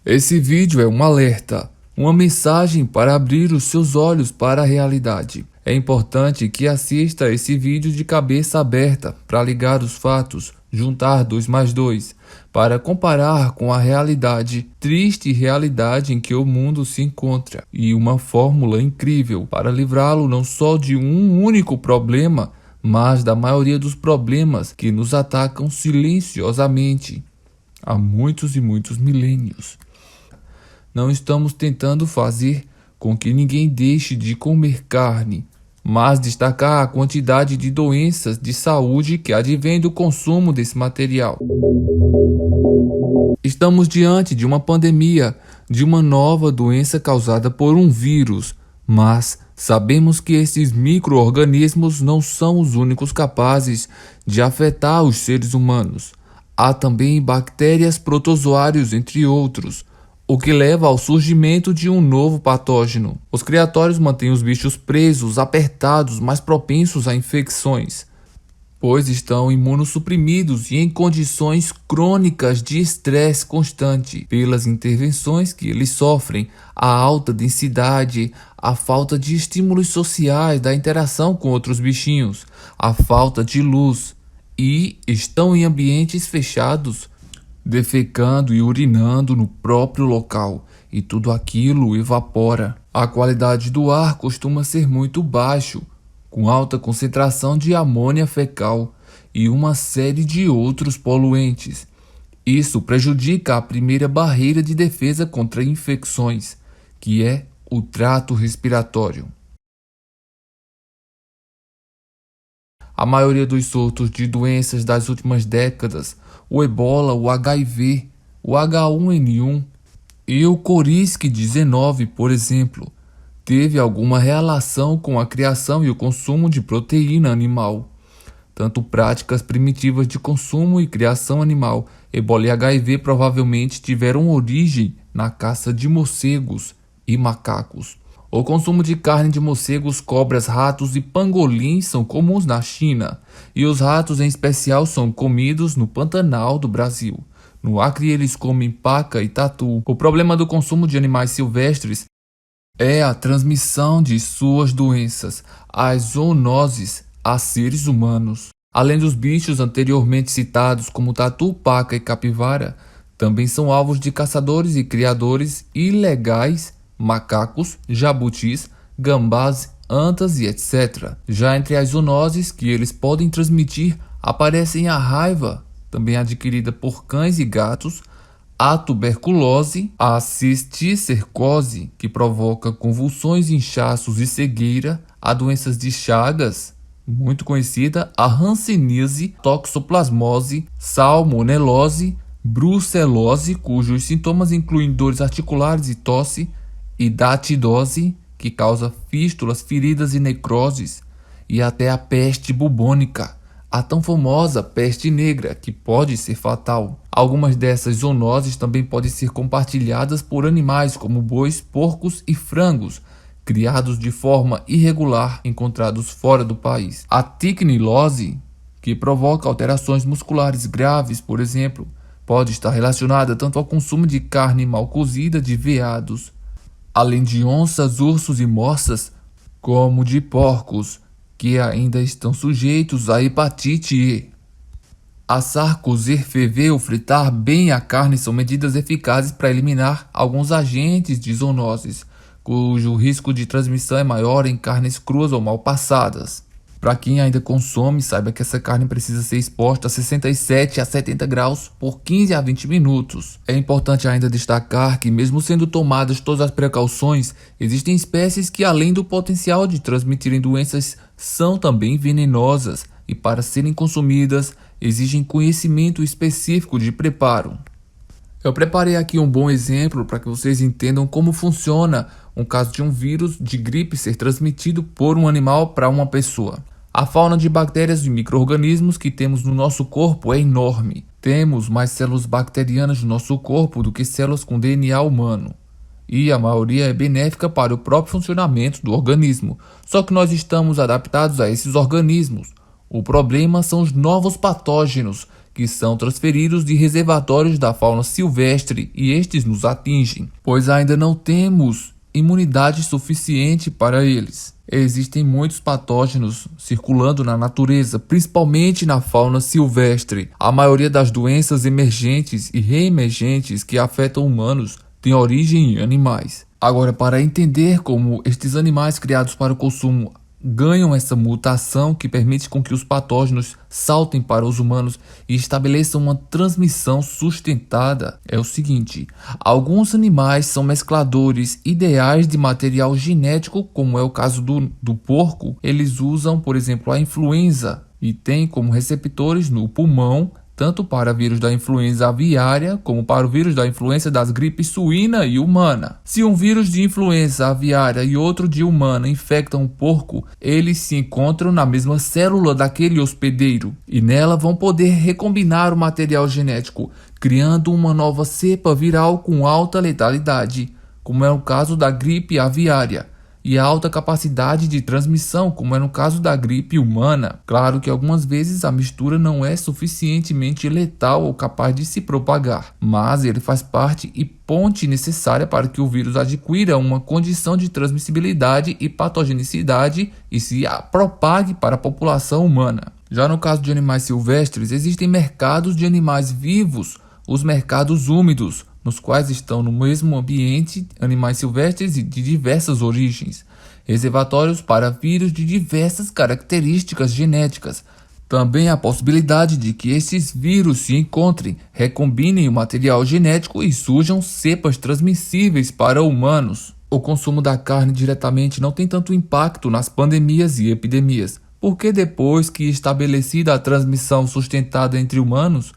Esse vídeo é um alerta, uma mensagem para abrir os seus olhos para a realidade. É importante que assista esse vídeo de cabeça aberta para ligar os fatos, juntar 2 mais 2, para comparar com a realidade, triste realidade em que o mundo se encontra, e uma fórmula incrível para livrá-lo não só de um único problema, mas da maioria dos problemas que nos atacam silenciosamente há muitos e muitos milênios. Não estamos tentando fazer com que ninguém deixe de comer carne, mas destacar a quantidade de doenças de saúde que advém do consumo desse material. Estamos diante de uma pandemia, de uma nova doença causada por um vírus, mas sabemos que esses micro-organismos não são os únicos capazes de afetar os seres humanos. Há também bactérias, protozoários, entre outros, o que leva ao surgimento de um novo patógeno. Os criatórios mantêm os bichos presos, apertados, mais propensos a infecções, pois estão imunossuprimidos e em condições crônicas de estresse constante pelas intervenções que eles sofrem, a alta densidade, a falta de estímulos sociais, da interação com outros bichinhos, a falta de luz, e estão em ambientes fechados, defecando e urinando no próprio local, e tudo aquilo evapora. A qualidade do ar costuma ser muito baixo, com alta concentração de amônia fecal e uma série de outros poluentes. Isso prejudica a primeira barreira de defesa contra infecções, que é o trato respiratório. A maioria dos surtos de doenças das últimas décadas, o ebola, o HIV, o H1N1 e o Corisk-19, por exemplo, teve alguma relação com a criação e o consumo de proteína animal. Tanto práticas primitivas de consumo e criação animal, ebola e HIV provavelmente tiveram origem na caça de morcegos e macacos. O consumo de carne de morcegos, cobras, ratos e pangolins são comuns na China, e os ratos em especial são comidos no Pantanal do Brasil. No Acre eles comem paca e tatu. O problema do consumo de animais silvestres é a transmissão de suas doenças, as zoonoses, a seres humanos. Além dos bichos anteriormente citados como tatu, paca e capivara, também são alvos de caçadores e criadores ilegais, macacos, jabutis, gambás, antas e etc. Já entre as zoonoses que eles podem transmitir aparecem a raiva, também adquirida por cães e gatos, a tuberculose, a cisticercose, que provoca convulsões, inchaços e cegueira, a doenças de Chagas, muito conhecida, a hanseníase, toxoplasmose, salmonelose, brucelose, cujos sintomas incluem dores articulares e tosse, e datidose, que causa fístulas, feridas e necroses, e até a peste bubônica, a tão famosa peste negra, que pode ser fatal. Algumas dessas zoonoses também podem ser compartilhadas por animais como bois, porcos e frangos, criados de forma irregular, encontrados fora do país. A ticnilose, que provoca alterações musculares graves, por exemplo, pode estar relacionada tanto ao consumo de carne mal cozida de veados, além de onças, ursos e morsas, como de porcos, que ainda estão sujeitos à hepatite E. Assar, cozer, ferver ou fritar bem a carne são medidas eficazes para eliminar alguns agentes de zoonoses, cujo risco de transmissão é maior em carnes cruas ou mal passadas. Para quem ainda consome, saiba que essa carne precisa ser exposta a 67 a 70 graus por 15 a 20 minutos. É importante ainda destacar que, mesmo sendo tomadas todas as precauções, existem espécies que, além do potencial de transmitirem doenças, são também venenosas e, para serem consumidas, exigem conhecimento específico de preparo. Eu preparei aqui um bom exemplo para que vocês entendam como funciona um caso de um vírus de gripe ser transmitido por um animal para uma pessoa. A fauna de bactérias e micro-organismos que temos no nosso corpo é enorme. Temos mais células bacterianas no nosso corpo do que células com DNA humano. e a maioria é benéfica para o próprio funcionamento do organismo. Só que nós estamos adaptados a esses organismos. O problema são os novos patógenos, que são transferidos de reservatórios da fauna silvestre e estes nos atingem, pois ainda não temos imunidade suficiente para eles. Existem muitos patógenos circulando na natureza, principalmente na fauna silvestre. A maioria das doenças emergentes e reemergentes que afetam humanos tem origem em animais. Agora, para entender como estes animais criados para o consumo ganham essa mutação que permite com que os patógenos saltem para os humanos e estabeleçam uma transmissão sustentada, é o seguinte: alguns animais são mescladores ideais de material genético, como é o caso do porco. Eles usam, por exemplo, a influenza e tem como receptores no pulmão, tanto para vírus da influenza aviária como para o vírus da influenza das gripes suína e humana. Se um vírus de influenza aviária e outro de humana infectam um porco, eles se encontram na mesma célula daquele hospedeiro e nela vão poder recombinar o material genético, criando uma nova cepa viral com alta letalidade, como é o caso da gripe aviária, e alta capacidade de transmissão, como é no caso da gripe humana. Claro que algumas vezes a mistura não é suficientemente letal ou capaz de se propagar, mas ele faz parte e ponte necessária para que o vírus adquira uma condição de transmissibilidade e patogenicidade e se propague para a população humana. Já no caso de animais silvestres, existem mercados de animais vivos, os mercados úmidos, nos quais estão no mesmo ambiente animais silvestres de diversas origens, reservatórios para vírus de diversas características genéticas. Também há a possibilidade de que esses vírus se encontrem, recombinem o material genético e surjam cepas transmissíveis para humanos. O consumo da carne diretamente não tem tanto impacto nas pandemias e epidemias, porque depois que estabelecida a transmissão sustentada entre humanos,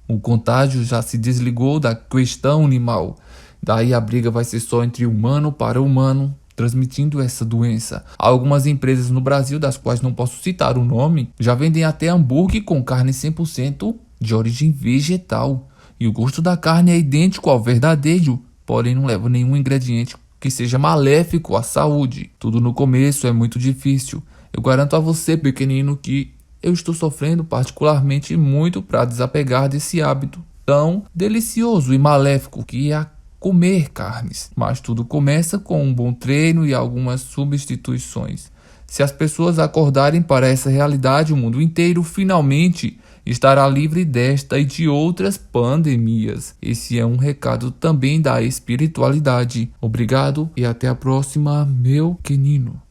o contágio já se desligou da questão animal. Daí a briga vai ser só entre humano para humano, transmitindo essa doença. Algumas empresas no Brasil, das quais não posso citar o nome, já vendem até hambúrguer com carne 100% de origem vegetal. E o gosto da carne é idêntico ao verdadeiro, porém não leva nenhum ingrediente que seja maléfico à saúde. Tudo no começo é muito difícil. Eu garanto a você, pequenino, que eu estou sofrendo particularmente muito para desapegar desse hábito tão delicioso e maléfico que é comer carnes. Mas tudo começa com um bom treino e algumas substituições. Se as pessoas acordarem para essa realidade, o mundo inteiro finalmente estará livre desta e de outras pandemias. Esse é um recado também da espiritualidade. Obrigado e até a próxima, meu quenino.